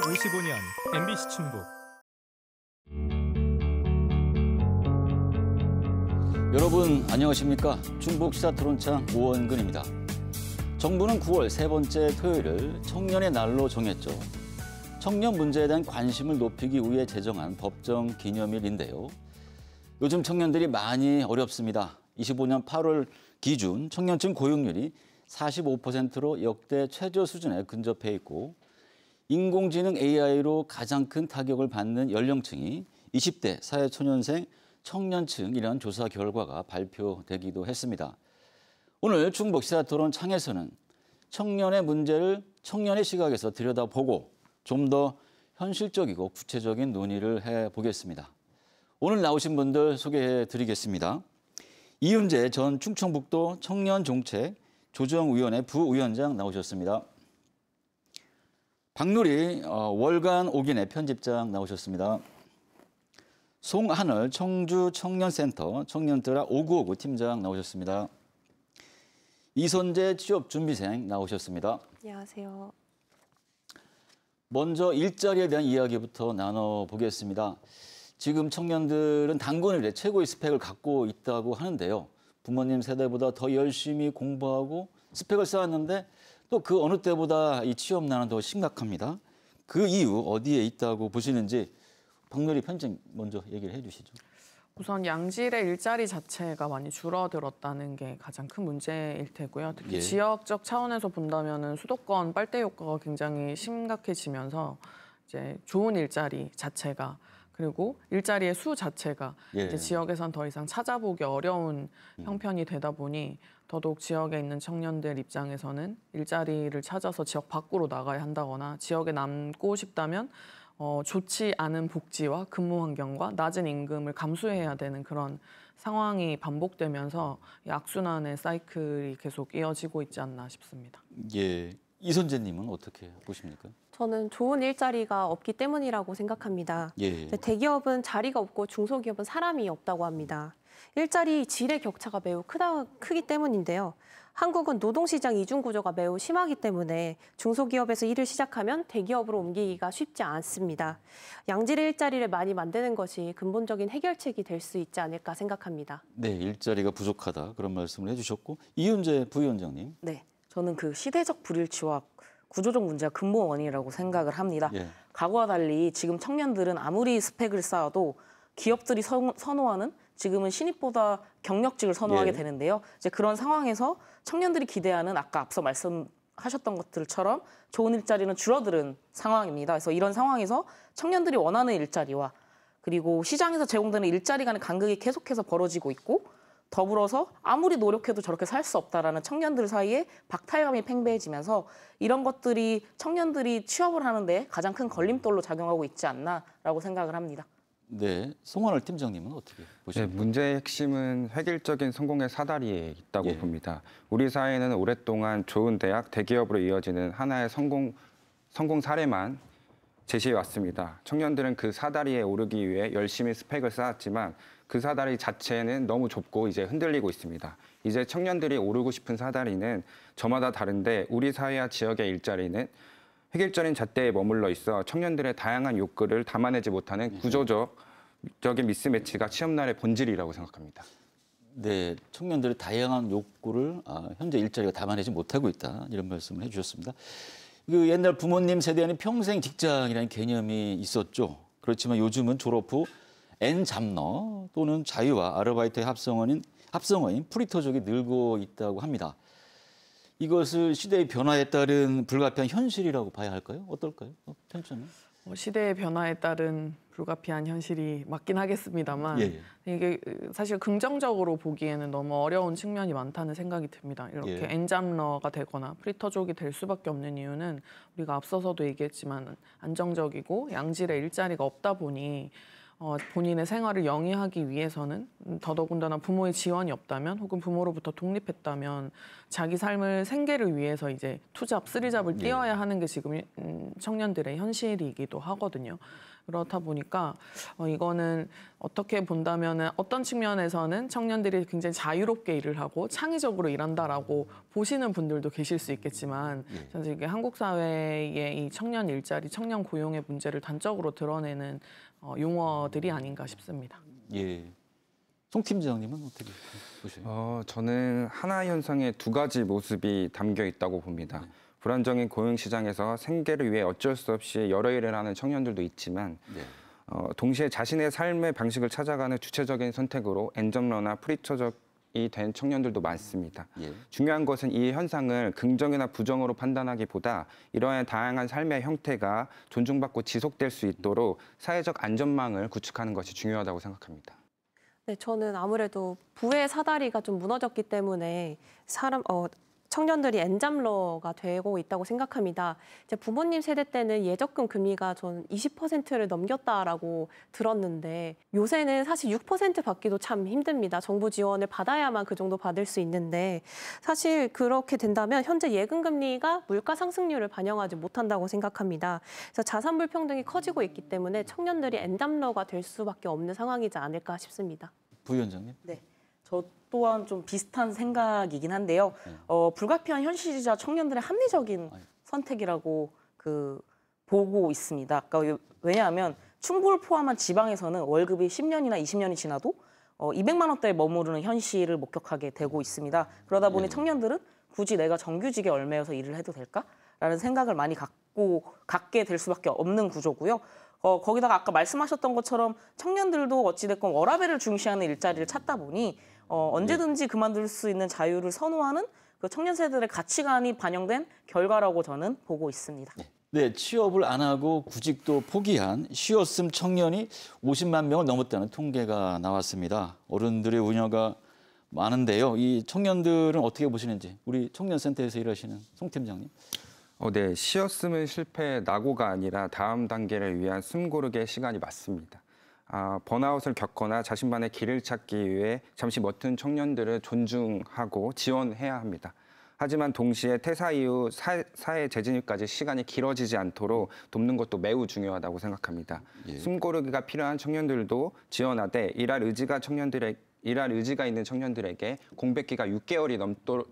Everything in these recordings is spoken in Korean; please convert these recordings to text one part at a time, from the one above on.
55년 MBC 충북. 여러분 안녕하십니까? 충북 시사토론창 오원근입니다. 정부는 9월 세 번째 토요일을 청년의 날로 정했죠. 청년 문제에 대한 관심을 높이기 위해 제정한 법정 기념일인데요. 요즘 청년들이 많이 어렵습니다. 25년 8월 기준 청년층 고용률이 45%로 역대 최저 수준에 근접해 있고 인공지능 AI로 가장 큰 타격을 받는 연령층이 20대 사회초년생 청년층이라는 조사 결과가 발표되기도 했습니다. 오늘 충북 시사토론 창에서는 청년의 문제를 청년의 시각에서 들여다보고 좀 더 현실적이고 구체적인 논의를 해보겠습니다. 오늘 나오신 분들 소개해 드리겠습니다. 이윤재 전 충청북도 청년정책 조정위원회 부위원장 나오셨습니다. 박누리 월간 오기내 편집장 나오셨습니다. 송하늘 청주 청년센터 청년들아 5959 팀장 나오셨습니다. 이선재 취업준비생 나오셨습니다. 안녕하세요. 먼저 일자리에 대한 이야기부터 나눠보겠습니다. 지금 청년들은 단권일에 최고의 스펙을 갖고 있다고 하는데요. 부모님 세대보다 더 열심히 공부하고 스펙을 쌓았는데 또 그 어느 때보다 이 취업난은 더 심각합니다. 그 이유 어디에 있다고 보시는지 박누리 편집 먼저 얘기를 해주시죠. 우선 양질의 일자리 자체가 많이 줄어들었다는 게 가장 큰 문제일 테고요. 특히 예. 지역적 차원에서 본다면은 수도권 빨대 효과가 굉장히 심각해지면서 이제 좋은 일자리 자체가 그리고 일자리의 수 자체가 예. 이제 지역에선 더 이상 찾아보기 어려운 형편이 되다 보니 더더욱 지역에 있는 청년들 입장에서는 일자리를 찾아서 지역 밖으로 나가야 한다거나 지역에 남고 싶다면 좋지 않은 복지와 근무 환경과 낮은 임금을 감수해야 되는 그런 상황이 반복되면서 이 악순환의 사이클이 계속 이어지고 있지 않나 싶습니다. 예, 이선재님은 어떻게 보십니까? 저는 좋은 일자리가 없기 때문이라고 생각합니다. 예. 대기업은 자리가 없고 중소기업은 사람이 없다고 합니다. 일자리 질의 격차가 매우 크기 때문인데요. 한국은 노동시장 이중 구조가 매우 심하기 때문에 중소기업에서 일을 시작하면 대기업으로 옮기기가 쉽지 않습니다. 양질의 일자리를 많이 만드는 것이 근본적인 해결책이 될 수 있지 않을까 생각합니다. 네, 일자리가 부족하다 그런 말씀을 해주셨고 이윤재 부위원장님. 네, 저는 그 시대적 불일치와 구조적 문제가 근본 원인이라고 생각을 합니다. 예. 과거와 달리 지금 청년들은 아무리 스펙을 쌓아도 기업들이 선호하는 지금은 신입보다 경력직을 선호하게 예. 되는데요. 이제 그런 상황에서 청년들이 기대하는 아까 앞서 말씀하셨던 것들처럼 좋은 일자리는 줄어드는 상황입니다. 그래서 이런 상황에서 청년들이 원하는 일자리와 그리고 시장에서 제공되는 일자리 간의 간극이 계속해서 벌어지고 있고 더불어서 아무리 노력해도 저렇게 살 수 없다라는 청년들 사이에 박탈감이 팽배해지면서 이런 것들이 청년들이 취업을 하는데 가장 큰 걸림돌로 작용하고 있지 않나라고 생각을 합니다. 네, 송하늘 팀장님은 어떻게 네, 보십니까? 문제의 핵심은 획일적인 성공의 사다리에 있다고 예. 봅니다. 우리 사회는 오랫동안 좋은 대학, 대기업으로 이어지는 하나의 성공 사례만 제시해 왔습니다. 청년들은 그 사다리에 오르기 위해 열심히 스펙을 쌓았지만 그 사다리 자체는 너무 좁고 이제 흔들리고 있습니다. 이제 청년들이 오르고 싶은 사다리는 저마다 다른데 우리 사회와 지역의 일자리는 획일적인 잣대에 머물러 있어 청년들의 다양한 욕구를 담아내지 못하는 구조적인 미스매치가 취업난의 본질이라고 생각합니다. 네, 청년들의 다양한 욕구를 현재 일자리가 담아내지 못하고 있다 이런 말씀을 해주셨습니다. 그 옛날 부모님 세대에는 평생 직장이라는 개념이 있었죠. 그렇지만 요즘은 졸업 후 N잡러 또는 자유와 아르바이트의 합성어인 프리터족이 늘고 있다고 합니다. 이것을 시대의 변화에 따른 불가피한 현실이라고 봐야 할까요? 어떨까요? 편집장님? 시대의 변화에 따른 불가피한 현실이 맞긴 하겠습니다만 예. 이게 사실 긍정적으로 보기에는 너무 어려운 측면이 많다는 생각이 듭니다. 이렇게 예. 엔잡러가 되거나 프리터족이 될 수밖에 없는 이유는 우리가 앞서서도 얘기했지만 안정적이고 양질의 일자리가 없다 보니 본인의 생활을 영위하기 위해서는 더더군다나 부모의 지원이 없다면 혹은 부모로부터 독립했다면 자기 삶을 생계를 위해서 이제 투잡, 쓰리잡을 뛰어야 하는 게 지금 청년들의 현실이기도 하거든요. 그렇다 보니까 이거는 어떻게 본다면은 어떤 측면에서는 청년들이 굉장히 자유롭게 일을 하고 창의적으로 일한다라고 보시는 분들도 계실 수 있겠지만 사실 이게 한국 사회의 이 청년 일자리, 청년 고용의 문제를 단적으로 드러내는 용어들이 아닌가 싶습니다. 예. 송 팀장님은 어떻게 보세요? 저는 하나 현상의 두 가지 모습이 담겨 있다고 봅니다. 불안정한 고용시장에서 생계를 위해 어쩔 수 없이 여러 일을 하는 청년들도 있지만 동시에 자신의 삶의 방식을 찾아가는 주체적인 선택으로 엔잡러나 프리처적이 된 청년들도 많습니다. 중요한 것은 이 현상을 긍정이나 부정으로 판단하기보다 이러한 다양한 삶의 형태가 존중받고 지속될 수 있도록 사회적 안전망을 구축하는 것이 중요하다고 생각합니다. 네, 저는 아무래도 부의 사다리가 좀 무너졌기 때문에 청년들이 엔잡러가 되고 있다고 생각합니다. 이제 부모님 세대 때는 예적금 금리가 전 20%를 넘겼다라고 들었는데 요새는 사실 6% 받기도 참 힘듭니다. 정부 지원을 받아야만 그 정도 받을 수 있는데 사실 그렇게 된다면 현재 예금 금리가 물가 상승률을 반영하지 못한다고 생각합니다. 그래서 자산 불평등이 커지고 있기 때문에 청년들이 엔잡러가 될 수밖에 없는 상황이지 않을까 싶습니다. 부위원장님? 네. 저 또한 좀 비슷한 생각이긴 한데요. 불가피한 현실이자 청년들의 합리적인 선택이라고 보고 있습니다. 그러니까 왜냐하면 충북을 포함한 지방에서는 월급이 10년이나 20년이 지나도 200만 원대에 머무르는 현실을 목격하게 되고 있습니다. 그러다 보니 청년들은 굳이 내가 정규직에 얽매여서 일을 해도 될까라는 생각을 많이 갖게 될 수밖에 없는 구조고요. 거기다가 아까 말씀하셨던 것처럼 청년들도 어찌됐건 워라밸을 중시하는 일자리를 찾다 보니 언제든지 그만둘 수 있는 자유를 선호하는 그 청년 세대들의 가치관이 반영된 결과라고 저는 보고 있습니다. 네, 취업을 안 하고 구직도 포기한 쉬었음 청년이 50만 명을 넘었다는 통계가 나왔습니다. 어른들의 우려가 많은데요. 이 청년들은 어떻게 보시는지 우리 청년센터에서 일하시는 송 팀장님. 네, 쉬었음은 실패의 낙오가 아니라 다음 단계를 위한 숨고르기의 시간이 맞습니다. 번아웃을 겪거나 자신만의 길을 찾기 위해 잠시 멋든 청년들을 존중하고 지원해야 합니다. 하지만 동시에 퇴사 이후 사회 재진입까지 시간이 길어지지 않도록 돕는 것도 매우 중요하다고 생각합니다. 숨고르기가 필요한 청년들도 지원하되 일할 의지가 있는 청년들에게 공백기가 6개월이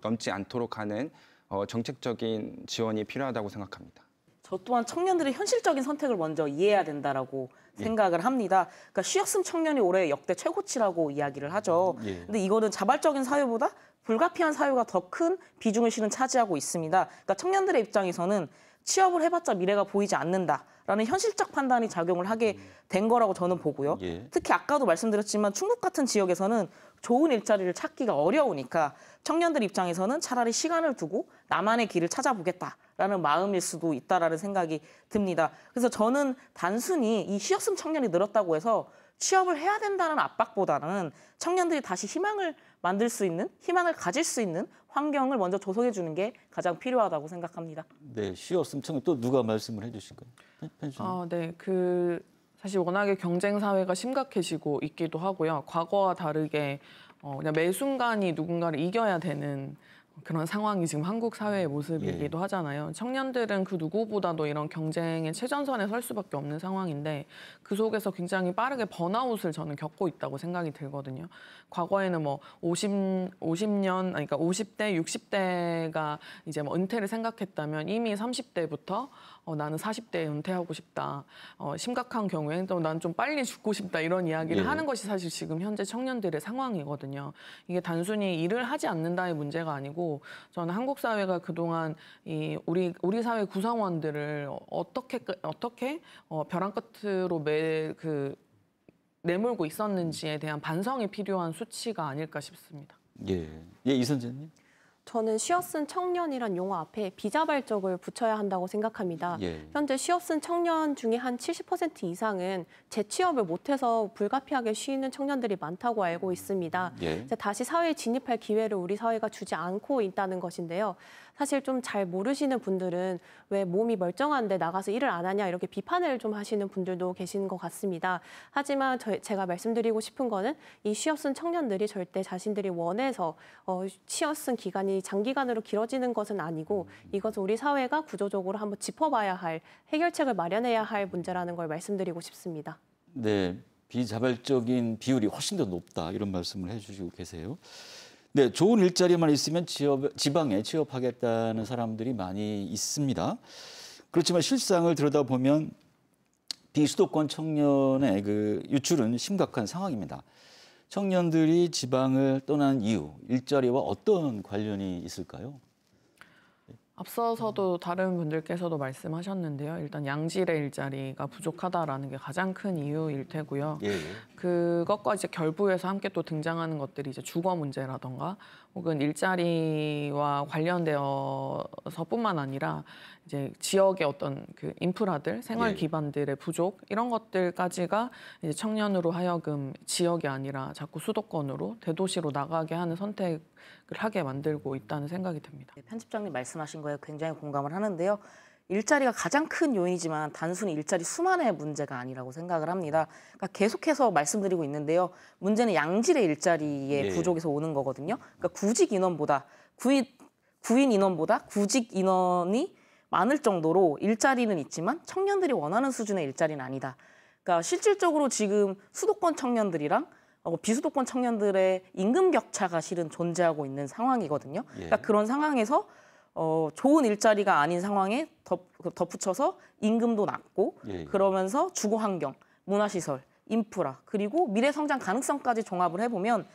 넘지 않도록 하는 정책적인 지원이 필요하다고 생각합니다. 저 또한 청년들의 현실적인 선택을 먼저 이해해야 된다라고 생각을 합니다. 그러니까 쉬었음 청년이 올해 역대 최고치라고 이야기를 하죠. 근데 이거는 자발적인 사유보다 불가피한 사유가 더 큰 비중을 실은 차지하고 있습니다. 그러니까 청년들의 입장에서는 취업을 해봤자 미래가 보이지 않는다라는 현실적 판단이 작용을 하게 된 거라고 저는 보고요. 특히 아까도 말씀드렸지만 충북 같은 지역에서는 좋은 일자리를 찾기가 어려우니까 청년들 입장에서는 차라리 시간을 두고 나만의 길을 찾아보겠다라는 마음일 수도 있다라는 생각이 듭니다. 그래서 저는 단순히 이 쉬었음 청년이 늘었다고 해서 취업을 해야 된다는 압박보다는 청년들이 다시 희망을 만들 수 있는, 희망을 가질 수 있는 환경을 먼저 조성해 주는 게 가장 필요하다고 생각합니다. 네, 쉬었음 청년 또 누가 말씀을 해주실까요? 네, 사실 워낙에 경쟁 사회가 심각해지고 있기도 하고요. 과거와 다르게 그냥 매 순간이 누군가를 이겨야 되는 그런 상황이 지금 한국 사회의 모습이기도 하잖아요. 청년들은 그 누구보다도 이런 경쟁의 최전선에 설 수밖에 없는 상황인데 그 속에서 굉장히 빠르게 번아웃을 저는 겪고 있다고 생각이 들거든요. 과거에는 50년, 그러니까 50대, 60대가 이제 은퇴를 생각했다면 이미 30대부터 나는 40대에 은퇴하고 싶다. 심각한 경우에는 또 난 좀 빨리 죽고 싶다. 이런 이야기를 하는 것이 사실 지금 현재 청년들의 상황이거든요. 이게 단순히 일을 하지 않는다의 문제가 아니고 저는 한국 사회가 그동안 우리 사회 구성원들을 어떻게 벼랑 끝으로 내몰고 있었는지에 대한 반성이 필요한 수치가 아닐까 싶습니다. 이 선생님. 저는 쉬어쓴 청년이란 용어 앞에 비자발적을 붙여야 한다고 생각합니다. 현재 쉬어쓴 청년 중에 한 70% 이상은 재취업을 못해서 불가피하게 쉬는 청년들이 많다고 알고 있습니다. 다시 사회에 진입할 기회를 우리 사회가 주지 않고 있다는 것인데요. 사실 좀 잘 모르시는 분들은 왜 몸이 멀쩡한데 나가서 일을 안 하냐 이렇게 비판을 좀 하시는 분들도 계신 것 같습니다. 하지만 제가 말씀드리고 싶은 거는 이 쉬어쓴 청년들이 절대 자신들이 원해서 쉬어쓴 기간이 장기간으로 길어지는 것은 아니고 이것은 우리 사회가 구조적으로 한번 짚어봐야 할 해결책을 마련해야 할 문제라는 걸 말씀드리고 싶습니다. 네, 비자발적인 비율이 훨씬 더 높다 이런 말씀을 해주시고 계세요. 네, 좋은 일자리만 있으면 지방에 취업하겠다는 사람들이 많이 있습니다. 그렇지만 실상을 들여다보면 비수도권 청년의 그 유출은 심각한 상황입니다. 청년들이 지방을 떠난 이유, 일자리와 어떤 관련이 있을까요? 앞서서도 다른 분들께서도 말씀하셨는데요. 일단 양질의 일자리가 부족하다라는 게 가장 큰 이유일 테고요. 예. 그것과 이제 결부해서 함께 또 등장하는 것들이 이제 주거 문제라던가 혹은 일자리와 관련되어서뿐만 아니라 이제 지역의 어떤 그 인프라들, 생활 기반들의 부족 이런 것들까지가 이제 청년으로 하여금 지역이 아니라 자꾸 수도권으로 대도시로 나가게 하는 선택을 하게 만들고 있다는 생각이 듭니다. 편집장님 말씀하신 거에 굉장히 공감을 하는데요. 일자리가 가장 큰 요인이지만 단순히 일자리 수만의 문제가 아니라고 생각을 합니다. 그러니까 계속해서 말씀드리고 있는데요. 문제는 양질의 일자리의 부족에서 오는 거거든요. 그러니까 구직 인원보다 구인 인원보다 구직 인원이 많을 정도로 일자리는 있지만 청년들이 원하는 수준의 일자리는 아니다. 그러니까 실질적으로 지금 수도권 청년들이랑 비수도권 청년들의 임금 격차가 실은 존재하고 있는 상황이거든요. 그러니까 그런 상황에서 좋은 일자리가 아닌 상황에 덧붙여서 임금도 낮고 그러면서 주거 환경, 문화시설, 인프라 그리고 미래 성장 가능성까지 종합을 해보면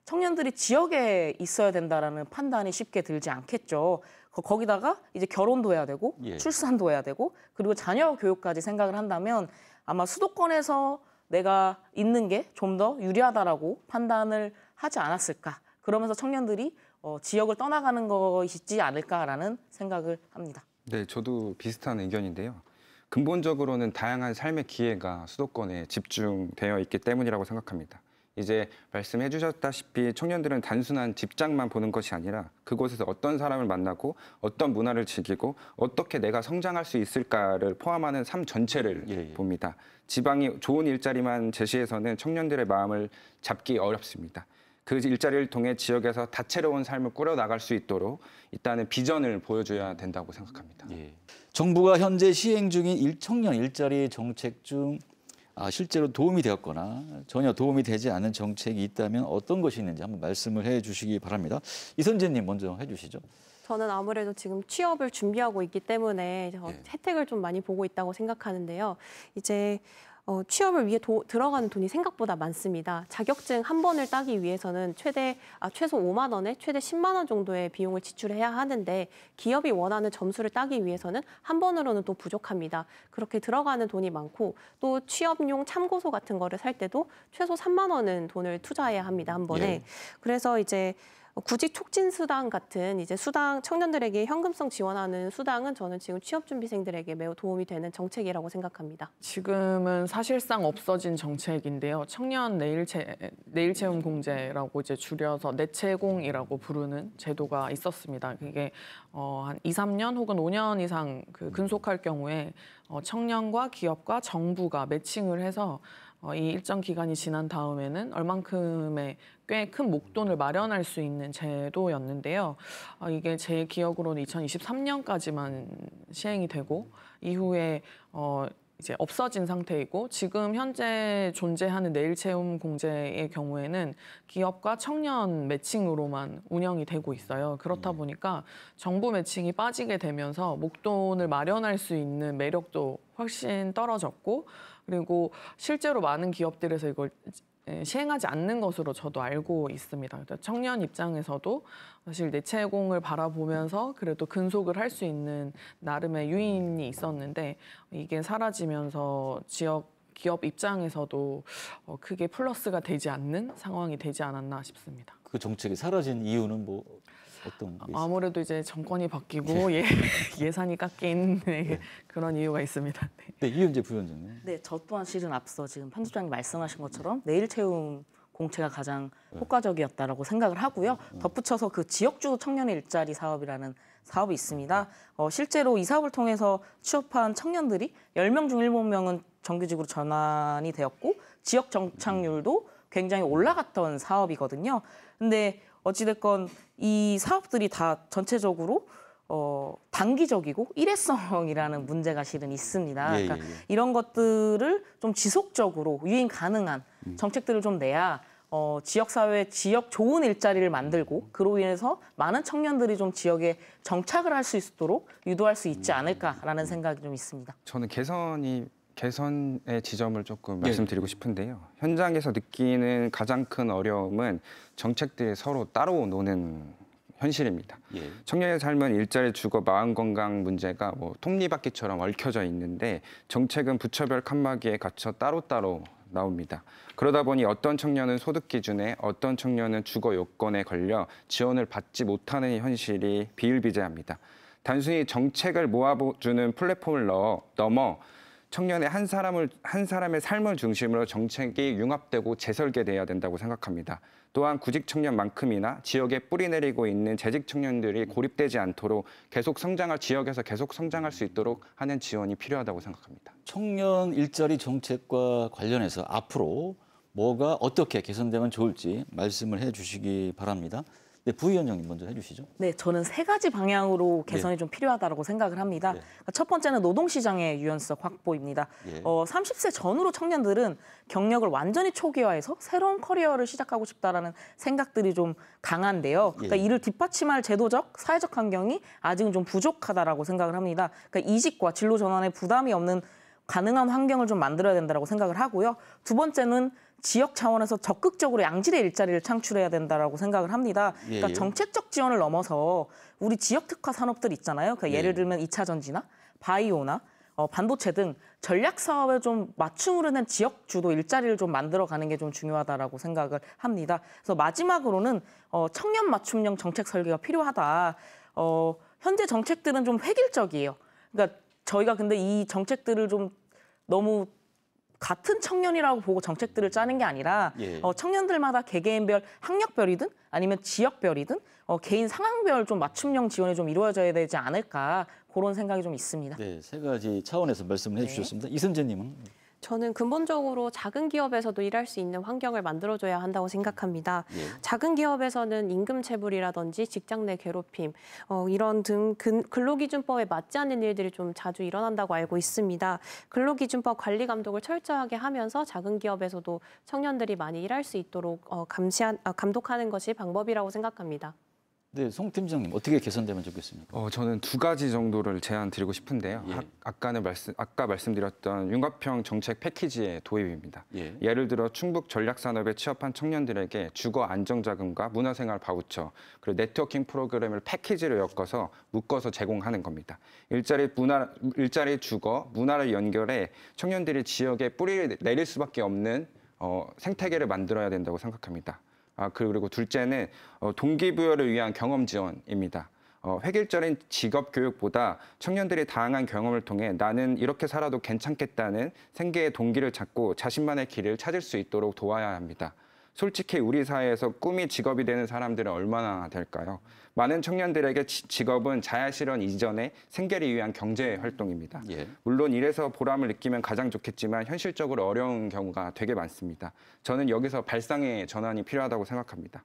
청년들이 지역에 있어야 된다라는 판단이 쉽게 들지 않겠죠. 거기다가 이제 결혼도 해야 되고 출산도 해야 되고 그리고 자녀 교육까지 생각을 한다면 아마 수도권에서 내가 있는 게 좀 더 유리하다라고 판단을 하지 않았을까. 그러면서 청년들이 지역을 떠나가는 것이지 않을까라는 생각을 합니다. 네, 저도 비슷한 의견인데요. 근본적으로는 다양한 삶의 기회가 수도권에 집중되어 있기 때문이라고 생각합니다. 이제 말씀해 주셨다시피 청년들은 단순한 직장만 보는 것이 아니라 그곳에서 어떤 사람을 만나고 어떤 문화를 즐기고 어떻게 내가 성장할 수 있을까를 포함하는 삶 전체를 봅니다. 지방이 좋은 일자리만 제시해서는 청년들의 마음을 잡기 어렵습니다. 그 일자리를 통해 지역에서 다채로운 삶을 꾸려나갈 수 있도록 일단은 비전을 보여줘야 된다고 생각합니다. 정부가 현재 시행 중인 청년 일자리 정책 중 실제로 도움이 되었거나 전혀 도움이 되지 않은 정책이 있다면 어떤 것이 있는지 한번 말씀을 해주시기 바랍니다. 이선재님 먼저 해주시죠. 저는 아무래도 지금 취업을 준비하고 있기 때문에 혜택을 좀 많이 보고 있다고 생각하는데요. 이제 취업을 위해 들어가는 돈이 생각보다 많습니다. 자격증 한 번을 따기 위해서는 최소 5만 원에 최대 10만 원 정도의 비용을 지출해야 하는데 기업이 원하는 점수를 따기 위해서는 한 번으로는 또 부족합니다. 그렇게 들어가는 돈이 많고 또 취업용 참고서 같은 거를 살 때도 최소 3만 원은 돈을 투자해야 합니다. 한 번에. 그래서 이제 구직 촉진 수당 같은 이제 수당 청년들에게 현금성 지원하는 수당은 저는 지금 취업 준비생들에게 매우 도움이 되는 정책이라고 생각합니다. 지금은 사실상 없어진 정책인데요. 청년 내일 채움 공제라고 이제 줄여서 내채공이라고 부르는 제도가 있었습니다. 그게 한 2, 3년 혹은 5년 이상 근속할 경우에 청년과 기업과 정부가 매칭을 해서 이 일정 기간이 지난 다음에는 얼만큼의 꽤 큰 목돈을 마련할 수 있는 제도였는데요. 이게 제 기억으로는 2023년까지만 시행이 되고 이후에 이제 없어진 상태이고 지금 현재 존재하는 내일 채움 공제의 경우에는 기업과 청년 매칭으로만 운영이 되고 있어요. 그렇다 보니까 정부 매칭이 빠지게 되면서 목돈을 마련할 수 있는 매력도 훨씬 떨어졌고 그리고 실제로 많은 기업들에서 이걸 시행하지 않는 것으로 저도 알고 있습니다. 그러니까 청년 입장에서도 사실 내채공을 바라보면서 그래도 근속을 할 수 있는 나름의 유인이 있었는데 이게 사라지면서 기업 입장에서도 크게 플러스가 되지 않는 상황이 되지 않았나 싶습니다. 그 정책이 사라진 이유는 뭐 어떤 게 있어요? 아무래도 이제 정권이 바뀌고 예산이 깎인 그런 이유가 있습니다. 네, 이은재 부위원장님. 네, 저 또한 실은 앞서 지금 편집장님 말씀하신 것처럼 내일 채움 공채가 가장 효과적이었다라고 생각을 하고요. 덧붙여서 그 지역주도 청년의 일자리 사업이라는 사업이 있습니다. 실제로 이 사업을 통해서 취업한 청년들이 10명 중 7명은 정규직으로 전환이 되었고 지역 정착률도 굉장히 올라갔던 사업이거든요. 근데 어찌됐건 이 사업들이 다 전체적으로 단기적이고 일회성이라는 문제가 실은 있습니다. 그러니까 이런 것들을 좀 지속적으로 유인 가능한 정책들을 좀 내야 지역사회, 지역 좋은 일자리를 만들고 그로 인해서 많은 청년들이 좀 지역에 정착을 할 수 있도록 유도할 수 있지 않을까라는 생각이 좀 있습니다. 저는 개선의 지점을 조금 말씀드리고 싶은데요. 현장에서 느끼는 가장 큰 어려움은 정책들이 서로 따로 노는 현실입니다. 청년의 삶은 일자리, 주거, 마음건강 문제가 톱니바퀴처럼 얽혀져 있는데 정책은 부처별 칸막이에 갇혀 따로따로 나옵니다. 그러다 보니 어떤 청년은 소득 기준에, 어떤 청년은 주거 요건에 걸려 지원을 받지 못하는 현실이 비일비재합니다. 단순히 정책을 모아주는 플랫폼을 넘어 청년의 한 사람의 삶을 중심으로 정책이 융합되고 재설계돼야 된다고 생각합니다. 또한 구직 청년만큼이나 지역에 뿌리 내리고 있는 재직 청년들이 고립되지 않도록 지역에서 계속 성장할 수 있도록 하는 지원이 필요하다고 생각합니다. 청년 일자리 정책과 관련해서 앞으로 뭐가 어떻게 개선되면 좋을지 말씀을 해주시기 바랍니다. 네, 부위원장님 먼저 해주시죠. 네, 저는 3가지 방향으로 개선이 좀 필요하다고 생각을 합니다. 첫 번째는 노동시장의 유연성 확보입니다. 30세 전후로 청년들은 경력을 완전히 초기화해서 새로운 커리어를 시작하고 싶다라는 생각들이 좀 강한데요. 그러니까 이를 뒷받침할 제도적, 사회적 환경이 아직은 좀 부족하다라고 생각을 합니다. 그러니까 이직과 진로 전환에 부담이 없는 가능한 환경을 좀 만들어야 된다고 생각을 하고요. 두 번째는 지역 차원에서 적극적으로 양질의 일자리를 창출해야 된다라고 생각을 합니다. 그러니까 정책적 지원을 넘어서 우리 지역 특화 산업들 있잖아요. 그러니까 예를 들면 2차 전지나 바이오나 반도체 등 전략 사업에 좀 맞춤으로 된 지역 주도 일자리를 좀 만들어가는 게 좀 중요하다라고 생각을 합니다. 그래서 마지막으로는 청년 맞춤형 정책 설계가 필요하다. 현재 정책들은 좀 획일적이에요. 그러니까 저희가 근데 이 정책들을 좀 너무 같은 청년이라고 보고 정책들을 짜는 게 아니라 청년들마다 개개인별 학력별이든 아니면 지역별이든 개인 상황별 좀 맞춤형 지원이 좀 이루어져야 되지 않을까 그런 생각이 좀 있습니다. 네, 3가지 차원에서 말씀을 해주셨습니다. 이선재님은? 저는 근본적으로 작은 기업에서도 일할 수 있는 환경을 만들어줘야 한다고 생각합니다. 작은 기업에서는 임금 체불이라든지 직장 내 괴롭힘, 이런 등 근로기준법에 맞지 않는 일들이 좀 자주 일어난다고 알고 있습니다. 근로기준법 관리 감독을 철저하게 하면서 작은 기업에서도 청년들이 많이 일할 수 있도록 감독하는 것이 방법이라고 생각합니다. 네, 송 팀장님 어떻게 개선되면 좋겠습니까? 저는 2가지 정도를 제안 드리고 싶은데요. 아까 말씀드렸던 융합형 정책 패키지의 도입입니다. 예를 들어 충북 전략산업에 취업한 청년들에게 주거 안정자금과 문화생활 바우처, 그리고 네트워킹 프로그램을 패키지로 묶어서 제공하는 겁니다. 일자리, 주거, 문화를 연결해 청년들이 지역에 뿌리를 내릴 수밖에 없는 생태계를 만들어야 된다고 생각합니다. 그리고 둘째는 동기부여를 위한 경험 지원입니다. 획일적인 직업 교육보다 청년들이 다양한 경험을 통해 나는 이렇게 살아도 괜찮겠다는 생계의 동기를 찾고 자신만의 길을 찾을 수 있도록 도와야 합니다. 솔직히 우리 사회에서 꿈이 직업이 되는 사람들은 얼마나 될까요? 많은 청년들에게 직업은 자야실현 이전의 생계를 위한 경제 활동입니다. 물론 이래서 보람을 느끼면 가장 좋겠지만 현실적으로 어려운 경우가 되게 많습니다. 저는 여기서 발상의 전환이 필요하다고 생각합니다.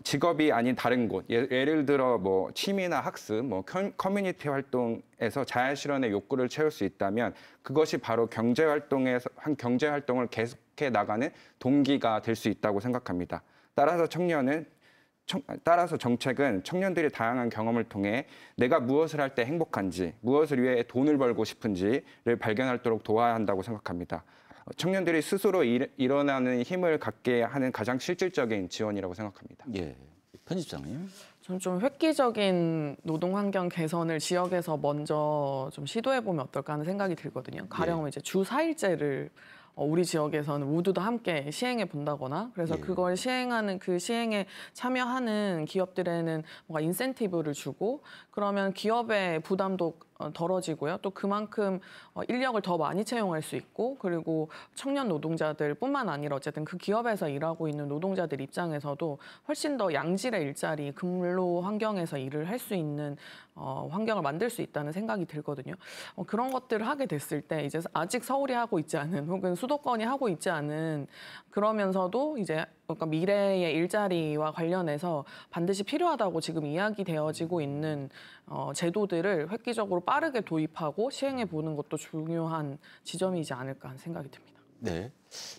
직업이 아닌 다른 곳, 예를 들어 취미나 학습, 커뮤니티 활동에서 자아실현의 욕구를 채울 수 있다면 그것이 바로 경제 활동을 계속해 나가는 동기가 될 수 있다고 생각합니다. 따라서 정책은 청년들이 다양한 경험을 통해 내가 무엇을 할 때 행복한지, 무엇을 위해 돈을 벌고 싶은지를 발견하도록 도와야 한다고 생각합니다. 청년들이 스스로 일어나는 힘을 갖게 하는 가장 실질적인 지원이라고 생각합니다. 편집장님. 저는 좀 획기적인 노동 환경 개선을 지역에서 먼저 좀 시도해보면 어떨까 하는 생각이 들거든요. 가령 이제 주 4일제를 우리 지역에서는 모두 다 함께 시행해 본다거나 그래서 그걸 시행하는 그 시행에 참여하는 기업들에는 뭔가 인센티브를 주고 그러면 기업의 부담도 덜어지고요. 또 그만큼 인력을 더 많이 채용할 수 있고 그리고 청년 노동자들뿐만 아니라 어쨌든 그 기업에서 일하고 있는 노동자들 입장에서도 훨씬 더 양질의 일자리, 근로 환경에서 일을 할 수 있는 환경을 만들 수 있다는 생각이 들거든요. 그런 것들을 하게 됐을 때 이제 아직 서울이 하고 있지 않은 혹은 수도권이 하고 있지 않은 그러면서도 이제 그러니까 미래의 일자리와 관련해서 반드시 필요하다고 지금 이야기되어지고 있는 제도들을 획기적으로 빠르게 도입하고 시행해 보는 것도 중요한 지점이지 않을까 하는 생각이 듭니다. 네.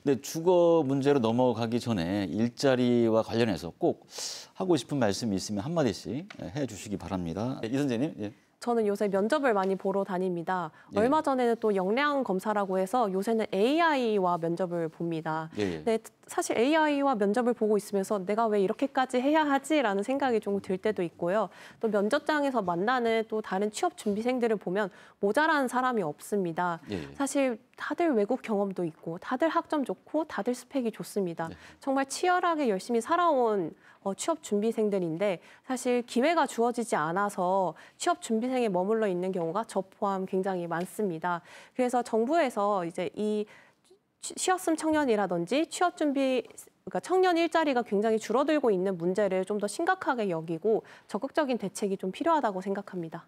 근데 주거 문제로 넘어가기 전에 일자리와 관련해서 꼭 하고 싶은 말씀이 있으면 한마디씩 해주시기 바랍니다. 이 선생님. 예. 저는 요새 면접을 많이 보러 다닙니다. 예. 얼마 전에는 또 역량 검사라고 해서 요새는 AI와 면접을 봅니다. 예, 예. 근데 사실 AI와 면접을 보고 있으면서 내가 왜 이렇게까지 해야 하지라는 생각이 좀 들 때도 있고요. 또 면접장에서 만나는 또 다른 취업 준비생들을 보면 모자란 사람이 없습니다. 예, 예. 사실 다들 외국 경험도 있고 다들 학점 좋고 다들 스펙이 좋습니다. 네. 정말 치열하게 열심히 살아온 취업 준비생들인데 사실 기회가 주어지지 않아서 취업 준비생에 머물러 있는 경우가 저 포함 굉장히 많습니다. 그래서 정부에서 이제 이 취업생 청년이라든지 취업 준비 그러니까 청년 일자리가 굉장히 줄어들고 있는 문제를 좀 더 심각하게 여기고 적극적인 대책이 좀 필요하다고 생각합니다.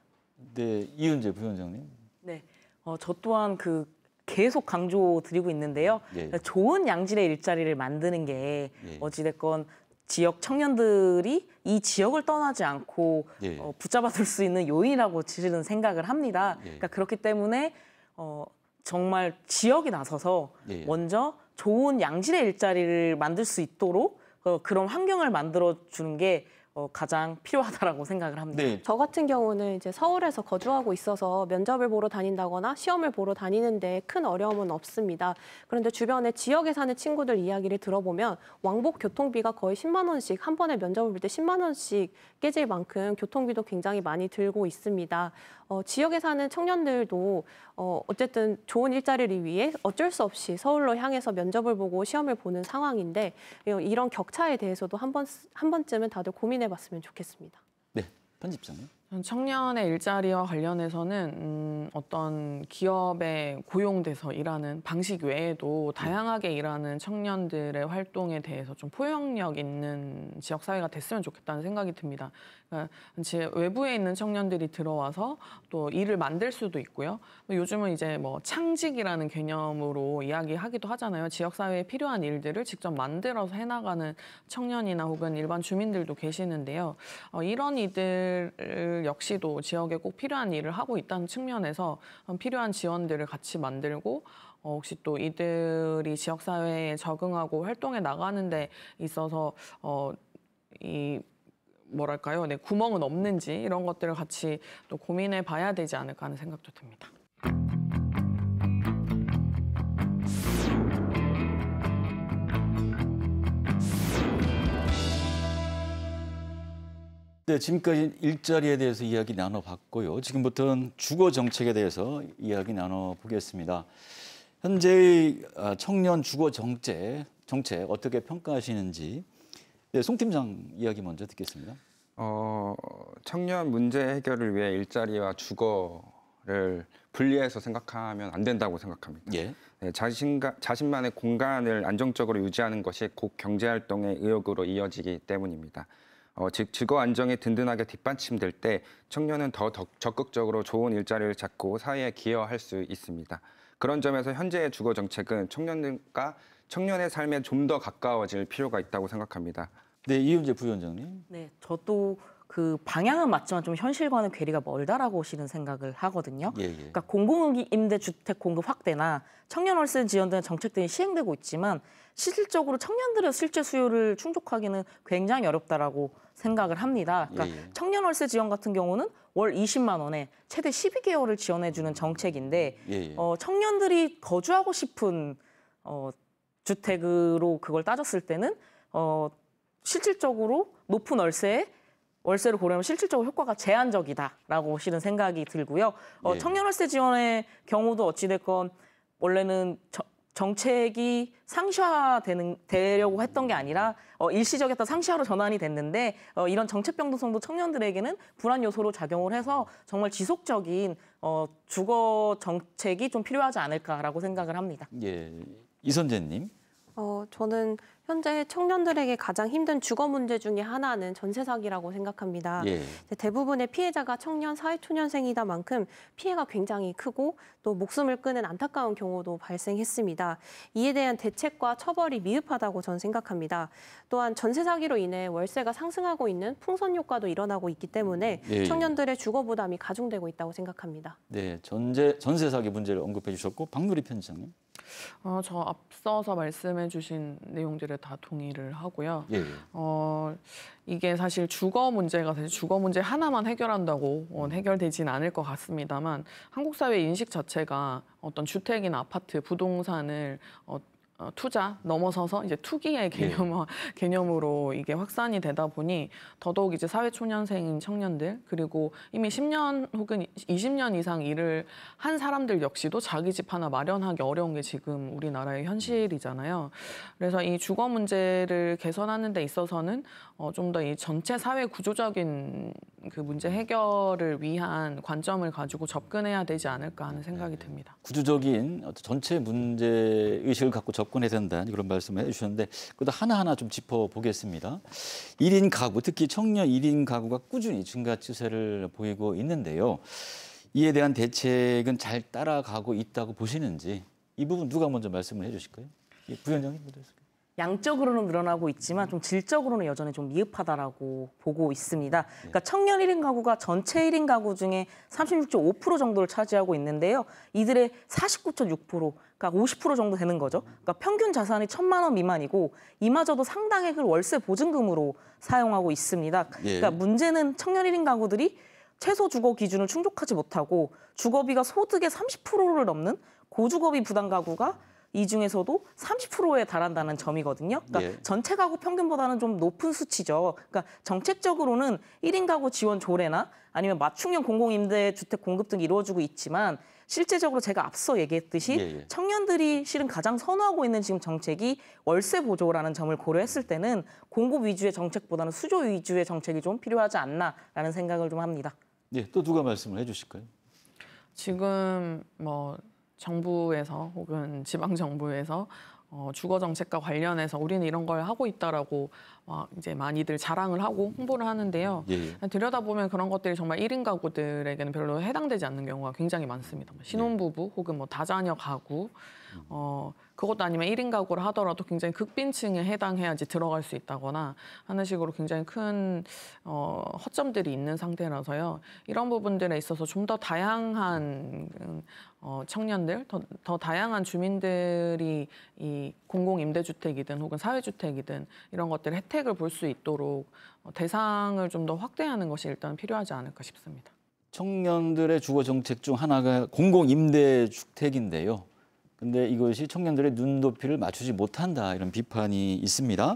네, 이은재 부위원장님. 네, 저 또한 계속 강조드리고 있는데요. 예. 좋은 양질의 일자리를 만드는 게 예. 어찌됐건 지역 청년들이 이 지역을 떠나지 않고 예. 붙잡아둘 수 있는 요인이라고 저는 생각을 합니다. 예. 그러니까 그렇기 때문에 정말 지역이 나서서 예. 먼저 좋은 양질의 일자리를 만들 수 있도록 그런 환경을 만들어주는 게 가장 필요하다라고 생각을 합니다. 네. 저 같은 경우는 이제 서울에서 거주하고 있어서 면접을 보러 다닌다거나 시험을 보러 다니는데 큰 어려움은 없습니다. 그런데 주변에 지역에 사는 친구들 이야기를 들어보면 왕복 교통비가 거의 10만 원씩 한 번에 면접을 볼 때 10만 원씩 깨질 만큼 교통비도 굉장히 많이 들고 있습니다. 지역에 사는 청년들도 어쨌든 좋은 일자리를 위해 어쩔 수 없이 서울로 향해서 면접을 보고 시험을 보는 상황인데 이런 격차에 대해서도 한 번쯤은 다들 고민해봤으면 좋겠습니다. 네, 편집장님. 청년의 일자리와 관련해서는 어떤 기업에 고용돼서 일하는 방식 외에도 다양하게 일하는 청년들의 활동에 대해서 좀 포용력 있는 지역사회가 됐으면 좋겠다는 생각이 듭니다. 그러니까 외부에 있는 청년들이 들어와서 또 일을 만들 수도 있고요. 요즘은 이제 뭐 창직이라는 개념으로 이야기하기도 하잖아요. 지역사회에 필요한 일들을 직접 만들어서 해나가는 청년이나 혹은 일반 주민들도 계시는데요. 이런 이들 역시도 지역에 꼭 필요한 일을 하고 있다는 측면에서 필요한 지원들을 같이 만들고 혹시 또 이들이 지역사회에 적응하고 활동해 나가는 데 있어서 뭐랄까요? 네, 구멍은 없는지 이런 것들을 같이 또 고민해 봐야 되지 않을까 하는 생각도 듭니다. 네, 지금까지 일자리에 대해서 이야기 나눠봤고요. 지금부터는 주거 정책에 대해서 이야기 나눠보겠습니다. 현재의 청년 주거 정책 어떻게 평가하시는지 송 팀장 이야기 먼저 듣겠습니다. 청년 문제 해결을 위해 일자리와 주거를 분리해서 생각하면 안 된다고 생각합니다. 예. 네, 자신만의 공간을 안정적으로 유지하는 것이 곧 경제활동의 의욕으로 이어지기 때문입니다. 즉 주거 안정이 든든하게 뒷받침될 때 청년은 더 적극적으로 좋은 일자리를 찾고 사회에 기여할 수 있습니다. 그런 점에서 현재의 주거 정책은 청년들과 청년의 삶에 좀 더 가까워질 필요가 있다고 생각합니다. 네, 이은재 부위원장님. 네, 저도 그 방향은 맞지만 좀 현실과는 괴리가 멀다라고 실은 생각을 하거든요. 예, 예. 그러니까 공공임대주택 공급 확대나 청년월세 지원 등 정책들이 시행되고 있지만 실질적으로 청년들의 실제 수요를 충족하기는 굉장히 어렵다라고 생각을 합니다. 그러니까 예, 예. 청년월세 지원 같은 경우는 월 20만 원에 최대 12개월을 지원해주는 정책인데 예, 예. 청년들이 거주하고 싶은 주택으로 그걸 따졌을 때는 실질적으로 높은 월세를 고려하면 실질적으로 효과가 제한적이다라고 실은 생각이 들고요. 예. 청년월세 지원의 경우도 어찌됐건 원래는 정책이 되려고 했던 게 아니라 일시적이었던 상시화로 전환이 됐는데 이런 정책 변동성도 청년들에게는 불안 요소로 작용을 해서 정말 지속적인 주거 정책이 좀 필요하지 않을까라고 생각을 합니다. 예, 이선재님. 저는 현재 청년들에게 가장 힘든 주거 문제 중에 하나는 전세 사기라고 생각합니다. 예. 대부분의 피해자가 청년, 사회초년생이다 만큼 피해가 굉장히 크고 또 목숨을 끊은 안타까운 경우도 발생했습니다. 이에 대한 대책과 처벌이 미흡하다고 저는 생각합니다. 또한 전세 사기로 인해 월세가 상승하고 있는 풍선 효과도 일어나고 있기 때문에 예. 청년들의 주거 부담이 가중되고 있다고 생각합니다. 네, 전세 사기 문제를 언급해 주셨고 박누리 편집장님. 저 앞서서 말씀해 주신 내용들에 다 동의를 하고요. 예. 이게 사실 주거 문제가 사실 주거 문제 하나만 해결한다고 해결되진 않을 것 같습니다만 한국 사회 인식 자체가 어떤 주택이나 아파트, 부동산을 투자 넘어서서 이제 투기의 개념으로 이게 확산이 되다 보니 더더욱 이제 사회초년생인 청년들 그리고 이미 10년 혹은 20년 이상 일을 한 사람들 역시도 자기 집 하나 마련하기 어려운 게 지금 우리나라의 현실이잖아요. 그래서 이 주거 문제를 개선하는 데 있어서는 좀 더 이 전체 사회 구조적인 그 문제 해결을 위한 관점을 가지고 접근해야 되지 않을까 하는 생각이 듭니다. 구조적인 어떤 전체 문제 의식을 갖고 접근해야 된다는 그런 말씀을 해주셨는데 그것도 하나하나 좀 짚어보겠습니다. 1인 가구, 특히 청년 1인 가구가 꾸준히 증가 추세를 보이고 있는데요. 이에 대한 대책은 잘 따라가고 있다고 보시는지 이 부분 누가 먼저 말씀을 해주실까요? 부위원장님 먼저 해주실까요? 양적으로는 늘어나고 있지만 좀 질적으로는 여전히 좀 미흡하다라고 보고 있습니다. 그러니까 청년 1인 가구가 전체 1인 가구 중에 36.5% 정도를 차지하고 있는데요. 이들의 49.6%, 그러니까 50% 정도 되는 거죠. 그러니까 평균 자산이 1,000만 원 미만이고 이마저도 상당액을 월세 보증금으로 사용하고 있습니다. 그러니까 문제는 청년 1인 가구들이 최소 주거 기준을 충족하지 못하고 주거비가 소득의 30%를 넘는 고주거비 부담 가구가 이 중에서도 30%에 달한다는 점이거든요. 그러니까 전체 가구 평균보다는 좀 높은 수치죠. 그러니까 정책적으로는 1인 가구 지원 조례나 아니면 맞춤형 공공임대주택 공급 등이 이루어지고 있지만 실제적으로 제가 앞서 얘기했듯이 청년들이 실은 가장 선호하고 있는 지금 정책이 월세 보조라는 점을 고려했을 때는 공급 위주의 정책보다는 수조 위주의 정책이 좀 필요하지 않나라는 생각을 좀 합니다. 네, 또 누가 말씀을 해주실까요? 지금 정부에서 혹은 지방 정부에서 주거 정책과 관련해서 우리는 이런 걸 하고 있다라고 이제 많이들 자랑을 하고 홍보를 하는데요. 들여다보면 그런 것들이 정말 1인 가구들에게는 별로 해당되지 않는 경우가 굉장히 많습니다. 신혼부부 혹은 다자녀 가구 그것도 아니면 1인 가구를 하더라도 굉장히 극빈층에 해당해야지 들어갈 수 있다거나 하는 식으로 굉장히 큰 허점들이 있는 상태라서요. 이런 부분들에 있어서 좀 더 다양한 청년들, 더 다양한 주민들이 이 공공임대주택이든 혹은 사회주택이든 이런 것들 혜택을 볼 수 있도록 대상을 좀 더 확대하는 것이 일단 필요하지 않을까 싶습니다. 청년들의 주거 정책 중 하나가 공공임대주택인데요. 근데 이것이 청년들의 눈높이를 맞추지 못한다 이런 비판이 있습니다.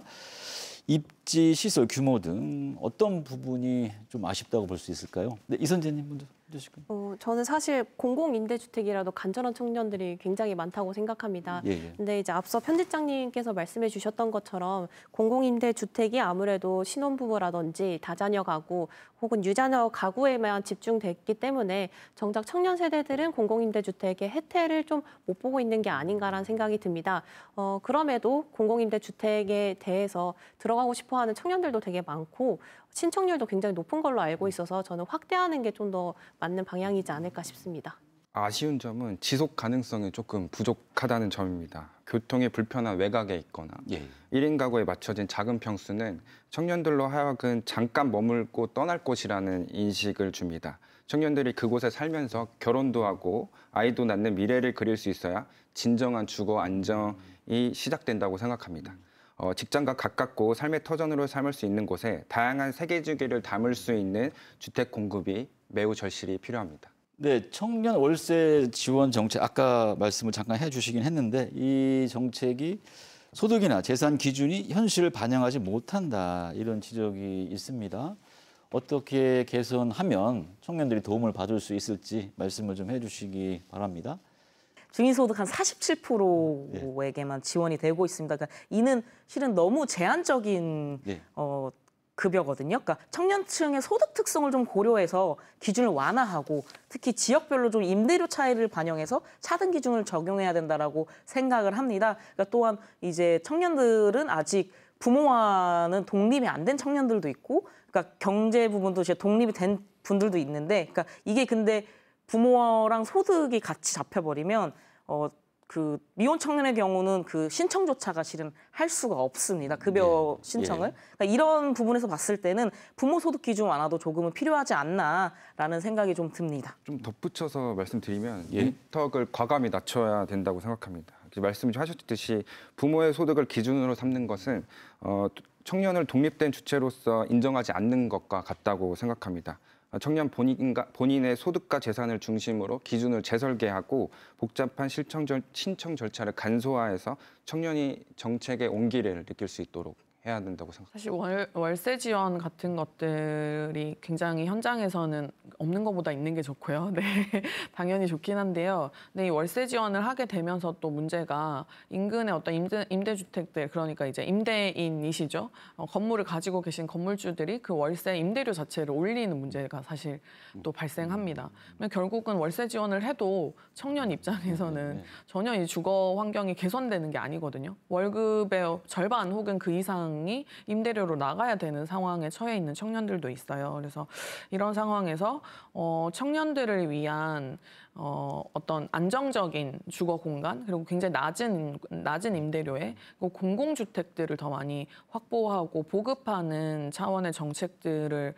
입지 시설 규모 등 어떤 부분이 좀 아쉽다고 볼 수 있을까요? 네, 이선재님 먼저 해주실까요? 저는 사실 공공임대주택이라도 간절한 청년들이 굉장히 많다고 생각합니다. 근데 이제 앞서 편집장님께서 말씀해 주셨던 것처럼 공공임대주택이 아무래도 신혼부부라든지 다자녀 가구 혹은 유자녀 가구에만 집중됐기 때문에 정작 청년 세대들은 공공임대주택의 혜택을 좀 못 보고 있는 게 아닌가라는 생각이 듭니다. 그럼에도 공공임대주택에 대해서 들어가고 싶어하는 청년들도 되게 많고 신청률도 굉장히 높은 걸로 알고 있어서 저는 확대하는 게 좀 더 맞는 방향이지 않을까 싶습니다. 아쉬운 점은 지속 가능성이 조금 부족하다는 점입니다. 교통이 불편한 외곽에 있거나 1인 가구에 맞춰진 작은 평수는 청년들로 하여금 잠깐 머물고 떠날 곳이라는 인식을 줍니다. 청년들이 그곳에 살면서 결혼도 하고 아이도 낳는 미래를 그릴 수 있어야 진정한 주거 안정이 시작된다고 생각합니다. 직장과 가깝고 삶의 터전으로 삼을 수 있는 곳에 다양한 세계주기를 담을 수 있는 주택 공급이 매우 절실히 필요합니다. 네, 청년 월세 지원 정책 아까 말씀을 잠깐 해주시긴 했는데 이 정책이 소득이나 재산 기준이 현실을 반영하지 못한다 이런 지적이 있습니다. 어떻게 개선하면 청년들이 도움을 받을 수 있을지 말씀을 좀 해주시기 바랍니다. 중위소득 한 47%에게만 지원이 되고 있습니다. 그러니까 이는 실은 너무 제한적인 예. 급여거든요. 그러니까 청년층의 소득 특성을 좀 고려해서 기준을 완화하고 특히 지역별로 좀 임대료 차이를 반영해서 차등 기준을 적용해야 된다라고 생각을 합니다. 그러니까 또한 이제 청년들은 아직 부모와는 독립이 안 된 청년들도 있고, 그러니까 경제 부분도 이제 독립이 된 분들도 있는데, 그러니까 이게 근데 부모랑 소득이 같이 잡혀버리면 그 미혼 청년의 경우는 그 신청조차가 실은 할 수가 없습니다. 급여 신청을. 예. 그러니까 이런 부분에서 봤을 때는 부모 소득 기준 완화도 조금은 필요하지 않나라는 생각이 좀 듭니다. 좀 덧붙여서 말씀드리면 예. 문턱을 과감히 낮춰야 된다고 생각합니다. 말씀하셨듯이 부모의 소득을 기준으로 삼는 것은 청년을 독립된 주체로서 인정하지 않는 것과 같다고 생각합니다. 청년 본인의 소득과 재산을 중심으로 기준을 재설계하고 복잡한 신청 절차를 간소화해서 청년이 정책의 온기를 느낄 수 있도록 해야 된다고 생각합니다. 사실 월세 지원 같은 것들이 굉장히 현장에서는 없는 것보다 있는 게 좋고요. 네, 당연히 좋긴 한데요. 근데 이 월세 지원을 하게 되면서 또 문제가 인근의 어떤 임대주택들, 그러니까 이제 임대인이시죠. 건물을 가지고 계신 건물주들이 그 월세 임대료 자체를 올리는 문제가 사실 또 발생합니다. 결국은 월세 지원을 해도 청년 입장에서는 전혀 이 주거 환경이 개선되는 게 아니거든요. 월급의 절반 혹은 그 이상 이 임대료로 나가야 되는 상황에 처해 있는 청년들도 있어요. 그래서 이런 상황에서 청년들을 위한 어떤 안정적인 주거 공간, 그리고 굉장히 낮은 임대료에 공공주택들을 더 많이 확보하고 보급하는 차원의 정책들을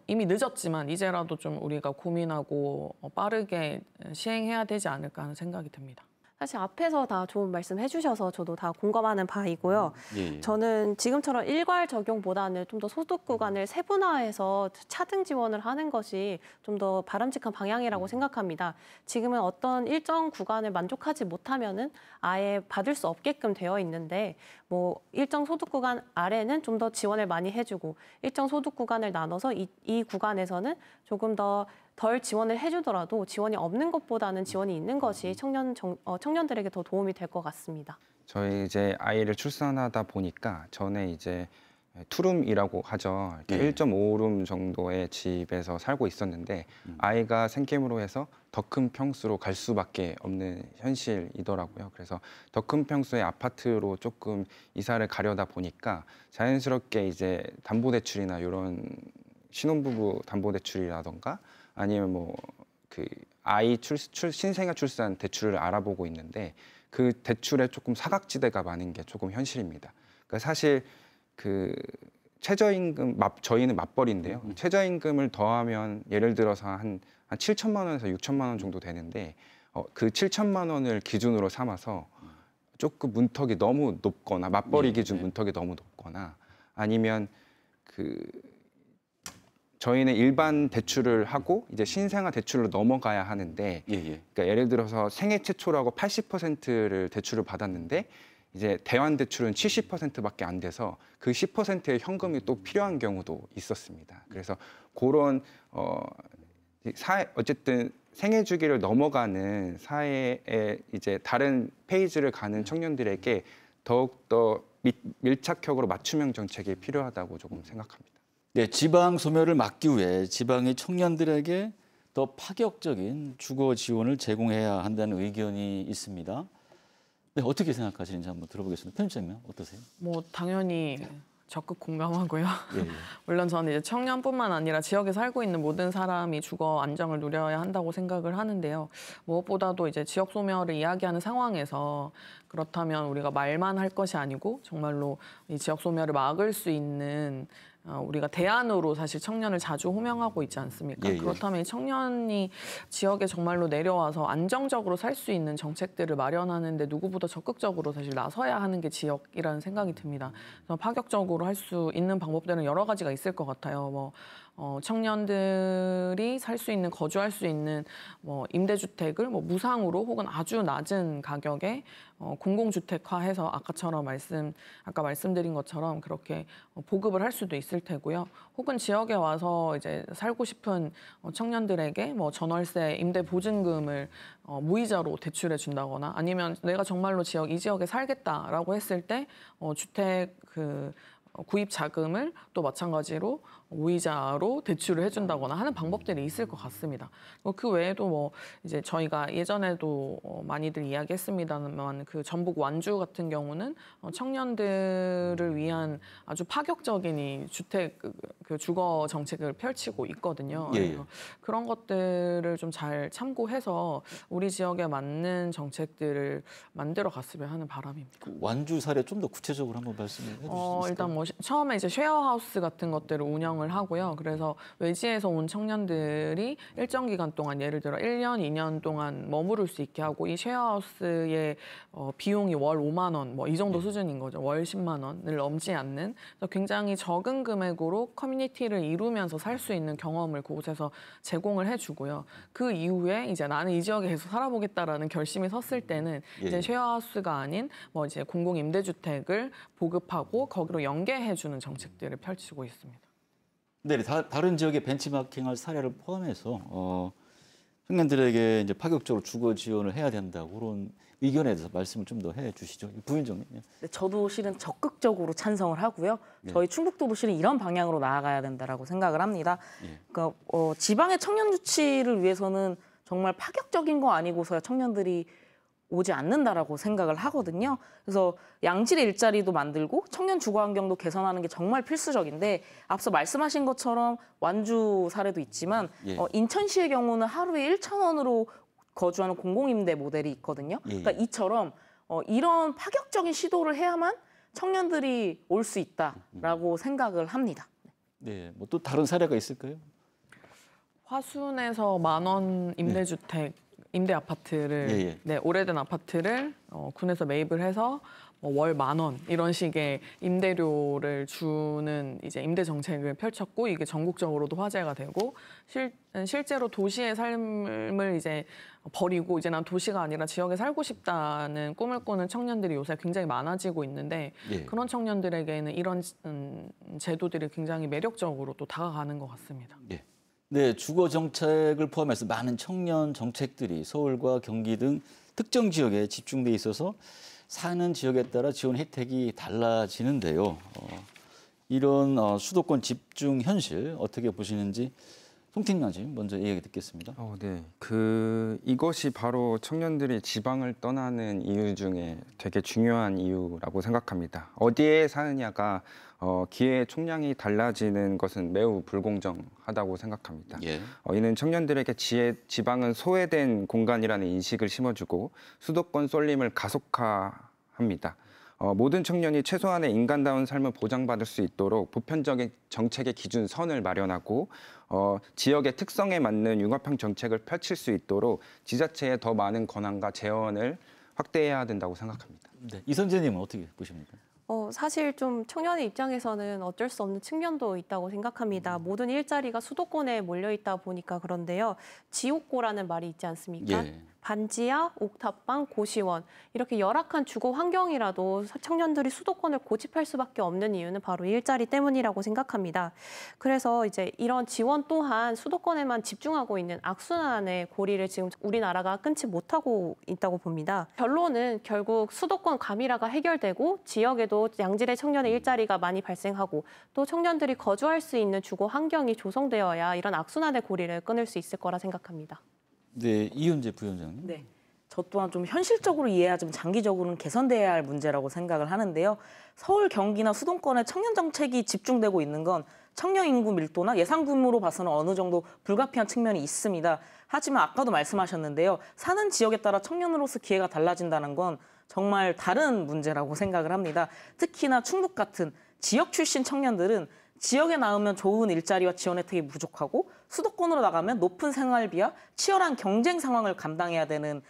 이미 늦었지만 이제라도 좀 우리가 고민하고 빠르게 시행해야 되지 않을까 하는 생각이 듭니다. 사실 앞에서 다 좋은 말씀 해주셔서 저도 다 공감하는 바이고요. 예. 저는 지금처럼 일괄 적용보다는 좀 더 소득 구간을 세분화해서 차등 지원을 하는 것이 좀 더 바람직한 방향이라고 생각합니다. 지금은 어떤 일정 구간을 만족하지 못하면은 아예 받을 수 없게끔 되어 있는데, 뭐 일정 소득 구간 아래는 좀 더 지원을 많이 해주고 일정 소득 구간을 나눠서 이 구간에서는 조금 덜 지원을 해주더라도 지원이 없는 것보다는 지원이 있는 것이 청년들에게 더 도움이 될 것 같습니다. 저희 이제 아이를 출산하다 보니까 전에 이제 투룸이라고 하죠. 이렇게 1.5룸 정도의 집에서 살고 있었는데 아이가 생김으로 해서 더 큰 평수로 갈 수밖에 없는 현실이더라고요. 그래서 더 큰 평수의 아파트로 조금 이사를 가려다 보니까 자연스럽게 이제 담보대출이나 이런 신혼부부 담보대출이라던가 아니면 뭐 그 아이 신생아 출산 대출을 알아보고 있는데 그 대출에 조금 사각지대가 많은 게 조금 현실입니다. 그러니까 사실 그 최저임금 저희는 맞벌이인데요. 최저임금을 더하면 예를 들어서 한 7천만 원에서 6천만 원 정도 되는데 그 7천만 원을 기준으로 삼아서 조금 문턱이 너무 높거나 맞벌이 기준 문턱이 너무 높거나 아니면 저희는 일반 대출을 하고 이제 신생아 대출로 넘어가야 하는데 그러니까 예를 들어서 생애 최초라고 80%를 대출을 받았는데 이제 대환 대출은 70%밖에 안 돼서 그 10%의 현금이 또 필요한 경우도 있었습니다. 그래서 그런 어쨌든 생애 주기를 넘어가는 사회의 이제 다른 페이지를 가는 청년들에게 더욱더 밀착형으로 맞춤형 정책이 필요하다고 조금 생각합니다. 네, 지방 소멸을 막기 위해 지방의 청년들에게 더 파격적인 주거 지원을 제공해야 한다는 의견이 있습니다. 네, 어떻게 생각하시는지 한번 들어보겠습니다. 편집장님 어떠세요? 뭐 당연히 적극 공감하고요. 예. 물론 저는 이제 청년뿐만 아니라 지역에 살고 있는 모든 사람이 주거 안정을 누려야 한다고 생각을 하는데요. 무엇보다도 이제 지역 소멸을 이야기하는 상황에서 그렇다면 우리가 말만 할 것이 아니고 정말로 이 지역 소멸을 막을 수 있는 우리가 대안으로 사실 청년을 자주 호명하고 있지 않습니까? 그렇다면 이 청년이 지역에 정말로 내려와서 안정적으로 살 수 있는 정책들을 마련하는데 누구보다 적극적으로 사실 나서야 하는 게 지역이라는 생각이 듭니다. 그래서 파격적으로 할 수 있는 방법들은 여러 가지가 있을 것 같아요. 청년들이 살 수 있는, 거주할 수 있는 뭐 임대주택을 뭐 무상으로 혹은 아주 낮은 가격에 공공주택화해서 아까 말씀드린 것처럼 그렇게 보급을 할 수도 있을 테고요. 혹은 지역에 와서 이제 살고 싶은 청년들에게 뭐 전월세 임대 보증금을 무이자로 대출해 준다거나 아니면 내가 정말로 이 지역에 살겠다라고 했을 때 주택 구입 자금을 또 마찬가지로 무이자로 대출을 해준다거나 하는 방법들이 있을 것 같습니다. 그 외에도 뭐 이제 저희가 예전에도 많이들 이야기했습니다만 그 전북 완주 같은 경우는 청년들을 위한 아주 파격적인 이 주택 주거 정책을 펼치고 있거든요. 예, 예. 그래서 그런 것들을 좀 잘 참고해서 우리 지역에 맞는 정책들을 만들어 갔으면 하는 바람입니다. 그 완주 사례 좀 더 구체적으로 한번 말씀해 주실 수 있을까요? 일단 뭐 처음에 이제 쉐어하우스 같은 것들을 운영을 하고요. 그래서 외지에서 온 청년들이 일정 기간 동안 예를 들어 1년, 2년 동안 머무를 수 있게 하고 이 쉐어하우스의 비용이 월 5만 원, 뭐 이 정도 수준인 거죠. 월 10만 원을 넘지 않는 그래서 굉장히 적은 금액으로 커뮤니티를 이루면서 살 수 있는 경험을 그곳에서 제공을 해주고요. 그 이후에 이제 나는 이 지역에 계속 살아보겠다라는 결심이 섰을 때는 이제 쉐어하우스가 아닌 뭐 이제 공공 임대주택을 보급하고 거기로 연계해주는 정책들을 펼치고 있습니다. 네, 다른 지역의 벤치마킹할 사례를 포함해서 청년들에게 이제 파격적으로 주거 지원을 해야 된다고 그런 의견에 대해서 말씀을 좀 더 해주시죠, 부위원장님. 네, 저도 실은 적극적으로 찬성을 하고요. 저희 충북도도 실은 이런 방향으로 나아가야 된다라고 생각을 합니다. 그러니까 지방의 청년 유치를 위해서는 정말 파격적인 거 아니고서야 청년들이 오지 않는다라고 생각을 하거든요. 그래서 양질의 일자리도 만들고 청년 주거 환경도 개선하는 게 정말 필수적인데 앞서 말씀하신 것처럼 완주 사례도 있지만 인천시의 경우는 하루에 1,000원으로 거주하는 공공임대 모델이 있거든요. 그러니까 이처럼 이런 파격적인 시도를 해야만 청년들이 올 수 있다라고 생각을 합니다. 네, 뭐 또 다른 사례가 있을까요? 화순에서 10,000원 임대주택 임대 아파트를 네, 오래된 아파트를 군에서 매입을 해서 월 10,000원 이런 식의 임대료를 주는 이제 임대 정책을 펼쳤고 이게 전국적으로도 화제가 되고 실제로 도시의 삶을 이제 버리고 이제 난 도시가 아니라 지역에 살고 싶다는 꿈을 꾸는 청년들이 요새 굉장히 많아지고 있는데 그런 청년들에게는 이런 제도들이 굉장히 매력적으로 또 다가가는 것 같습니다. 네, 주거 정책을 포함해서 많은 청년 정책들이 서울과 경기 등 특정 지역에 집중돼 있어서 사는 지역에 따라 지원 혜택이 달라지는데요. 이런 수도권 집중 현실 어떻게 보시는지 송 팀장님 먼저 이야기 듣겠습니다. 네, 이것이 바로 청년들이 지방을 떠나는 이유 중에 되게 중요한 이유라고 생각합니다. 어디에 사느냐가 기회의 총량이 달라지는 것은 매우 불공정하다고 생각합니다. 이는 청년들에게 지방은 소외된 공간이라는 인식을 심어주고 수도권 쏠림을 가속화합니다. 모든 청년이 최소한의 인간다운 삶을 보장받을 수 있도록 보편적인 정책의 기준선을 마련하고 지역의 특성에 맞는 융합형 정책을 펼칠 수 있도록 지자체에 더 많은 권한과 재원을 확대해야 된다고 생각합니다. 네, 이선재님은 어떻게 보십니까? 사실 좀 청년의 입장에서는 어쩔 수 없는 측면도 있다고 생각합니다. 모든 일자리가 수도권에 몰려 있다 보니까 그런데요. 지옥고라는 말이 있지 않습니까? 반지하, 옥탑방, 고시원 이렇게 열악한 주거 환경이라도 청년들이 수도권을 고집할 수밖에 없는 이유는 바로 일자리 때문이라고 생각합니다. 그래서 이제 이런 지원 또한 수도권에만 집중하고 있는 악순환의 고리를 지금 우리나라가 끊지 못하고 있다고 봅니다. 결론은 결국 수도권 과밀화가 해결되고 지역에도 양질의 청년의 일자리가 많이 발생하고 또 청년들이 거주할 수 있는 주거 환경이 조성되어야 이런 악순환의 고리를 끊을 수 있을 거라 생각합니다. 네, 이윤재 부위원장님. 네, 저 또한 좀 현실적으로 이해야 좀 장기적으로는 개선돼야 할 문제라고 생각을 하는데요. 서울, 경기나 수도권에 청년 정책이 집중되고 있는 건 청년 인구 밀도나 예상 규모로 봐서는 어느 정도 불가피한 측면이 있습니다. 하지만 아까도 말씀하셨는데요. 사는 지역에 따라 청년으로서 기회가 달라진다는 건 정말 다른 문제라고 생각을 합니다. 특히나 충북 같은 지역 출신 청년들은 지역에 나오면 좋은 일자리와 지원 혜택이 부족하고 수도권으로 나가면 높은 생활비와 치열한 경쟁 상황을 감당해야 되는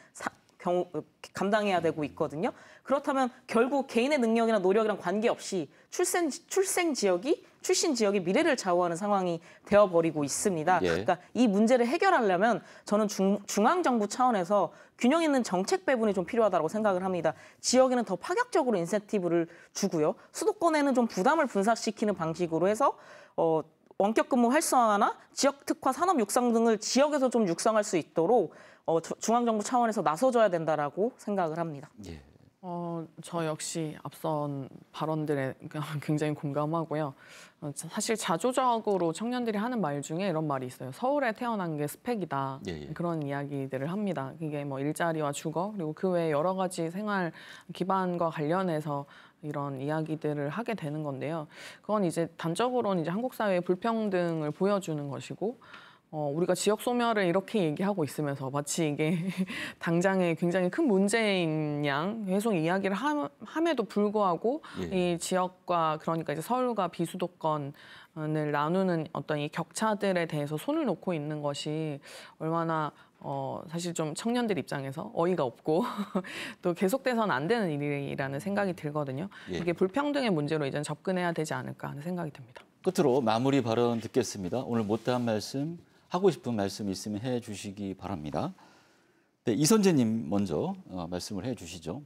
감당해야 되고 있거든요. 그렇다면 결국 개인의 능력이나 노력이랑 관계없이 출신 지역이 미래를 좌우하는 상황이 되어버리고 있습니다. 예. 그러니까 이 문제를 해결하려면 저는 중앙정부 차원에서 균형 있는 정책 배분이 좀 필요하다고 생각을 합니다. 지역에는 더 파격적으로 인센티브를 주고요. 수도권에는 좀 부담을 분산시키는 방식으로 해서 원격 근무 활성화나 지역 특화 산업 육성 등을 지역에서 좀 육성할 수 있도록 중앙정부 차원에서 나서줘야 된다라고 생각을 합니다. 예. 저 역시 앞선 발언들에 굉장히 공감하고요. 사실 자조적으로 청년들이 하는 말 중에 이런 말이 있어요. 서울에 태어난 게 스펙이다. 예. 그런 이야기들을 합니다. 이게 뭐 일자리와 주거 그리고 그 외에 여러 가지 생활 기반과 관련해서 이런 이야기들을 하게 되는 건데요. 그건 이제 단적으로는 이제 한국 사회의 불평등을 보여주는 것이고 우리가 지역 소멸을 이렇게 얘기하고 있으면서 마치 이게 당장에 굉장히 큰 문제인 양 계속 이야기를 함에도 불구하고 예. 이 지역과 그러니까 이제 서울과 비수도권을 나누는 어떤 이 격차들에 대해서 손을 놓고 있는 것이 얼마나 사실 좀 청년들 입장에서 어이가 없고 또 계속돼서는 안 되는 일이라는 생각이 들거든요. 예. 이게 불평등의 문제로 이제는 접근해야 되지 않을까 하는 생각이 듭니다. 끝으로 마무리 발언 듣겠습니다. 오늘 못다한 말씀, 하고 싶은 말씀 있으면 해주시기 바랍니다. 네, 이선재님 먼저 말씀을 해주시죠.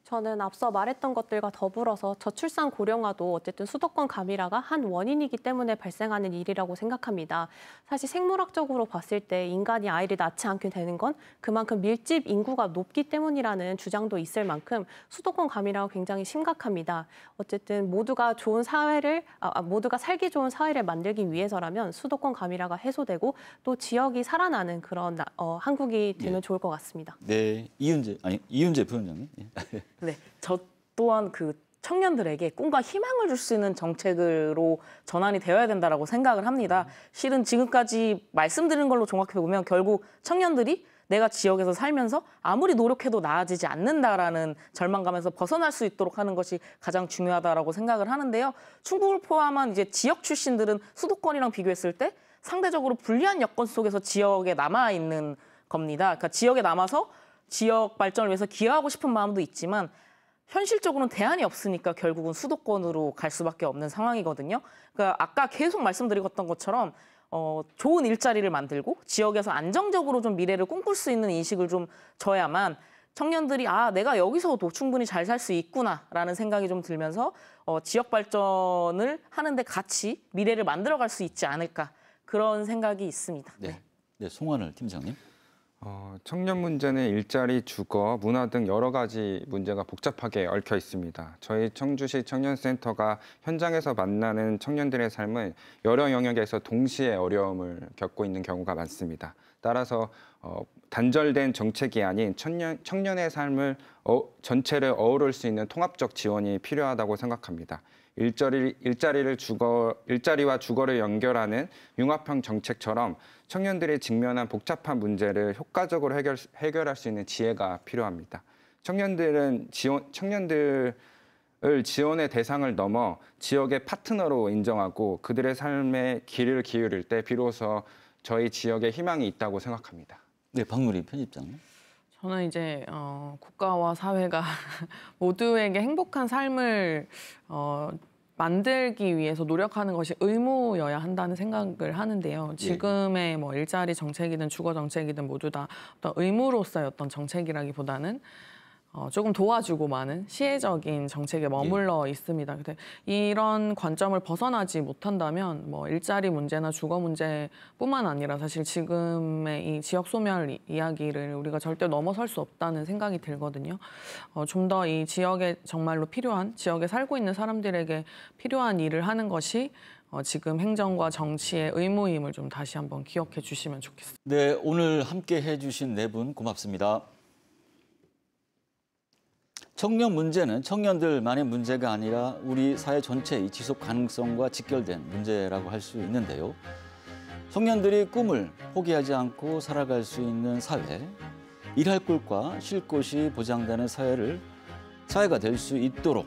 저는 앞서 말했던 것들과 더불어서 저출산 고령화도 어쨌든 수도권 가밀화가 한 원인이기 때문에 발생하는 일이라고 생각합니다. 사실 생물학적으로 봤을 때 인간이 아이를 낳지 않게 되는 건 그만큼 밀집 인구가 높기 때문이라는 주장도 있을 만큼 수도권 가밀화가 굉장히 심각합니다. 어쨌든 모두가 좋은 사회를 모두가 살기 좋은 사회를 만들기 위해서라면 수도권 가밀화가 해소되고 또 지역이 살아나는 그런 한국이 되면 좋을 것 같습니다. 네, 이윤재 부원장님. 네, 저 또한 그 청년들에게 꿈과 희망을 줄 수 있는 정책으로 전환이 되어야 된다라고 생각을 합니다. 실은 지금까지 말씀드린 걸로 종합해 보면 결국 청년들이 내가 지역에서 살면서 아무리 노력해도 나아지지 않는다라는 절망감에서 벗어날 수 있도록 하는 것이 가장 중요하다라고 생각을 하는데요. 충북을 포함한 이제 지역 출신들은 수도권이랑 비교했을 때 상대적으로 불리한 여건 속에서 지역에 남아 있는 겁니다. 그러니까 지역에 남아서 지역 발전을 위해서 기여하고 싶은 마음도 있지만 현실적으로는 대안이 없으니까 결국은 수도권으로 갈 수밖에 없는 상황이거든요. 그러니까 아까 계속 말씀드렸던 것처럼 좋은 일자리를 만들고 지역에서 안정적으로 좀 미래를 꿈꿀 수 있는 인식을 좀 줘야만 청년들이 내가 여기서도 충분히 잘 살 수 있구나라는 생각이 좀 들면서 지역 발전을 하는데 같이 미래를 만들어갈 수 있지 않을까 그런 생각이 있습니다. 네, 네, 송환을 팀장님. 청년 문제는 일자리, 주거, 문화 등 여러 가지 문제가 복잡하게 얽혀 있습니다. 저희 청주시 청년센터가 현장에서 만나는 청년들의 삶은 여러 영역에서 동시에 어려움을 겪고 있는 경우가 많습니다. 따라서 단절된 정책이 아닌 청년의 삶을 전체를 어우를 수 있는 통합적 지원이 필요하다고 생각합니다. 일자리와 주거를 연결하는 융합형 정책처럼 청년들이 직면한 복잡한 문제를 효과적으로 해결할 수 있는 지혜가 필요합니다. 청년들을 지원의 대상을 넘어 지역의 파트너로 인정하고 그들의 삶에 길을 기울일 때 비로소 저희 지역에 희망이 있다고 생각합니다. 네, 박누리 편집장님. 저는 이제 국가와 사회가 모두에게 행복한 삶을 만들기 위해서 노력하는 것이 의무여야 한다는 생각을 하는데요. 지금의 뭐 일자리 정책이든 주거 정책이든 모두 다 어떤 의무로서의 어떤 정책이라기보다는 조금 도와주고 많은 시혜적인 정책에 머물러 있습니다. 근데 이런 관점을 벗어나지 못한다면 뭐 일자리 문제나 주거 문제뿐만 아니라 사실 지금의 이 지역 소멸 이야기를 우리가 절대 넘어설 수 없다는 생각이 들거든요. 좀 더 이 지역에 정말로 필요한 지역에 살고 있는 사람들에게 필요한 일을 하는 것이 지금 행정과 정치의 의무임을 좀 다시 한번 기억해 주시면 좋겠습니다. 네, 오늘 함께 해주신 네 분 고맙습니다. 청년 문제는 청년들만의 문제가 아니라 우리 사회 전체의 지속 가능성과 직결된 문제라고 할 수 있는데요. 청년들이 꿈을 포기하지 않고 살아갈 수 있는 사회, 일할 곳과 쉴 곳이 보장되는 사회가 될 수 있도록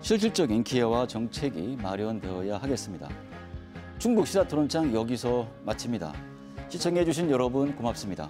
실질적인 기회와 정책이 마련되어야 하겠습니다. 충북 시사토론장 여기서 마칩니다. 시청해 주신 여러분 고맙습니다.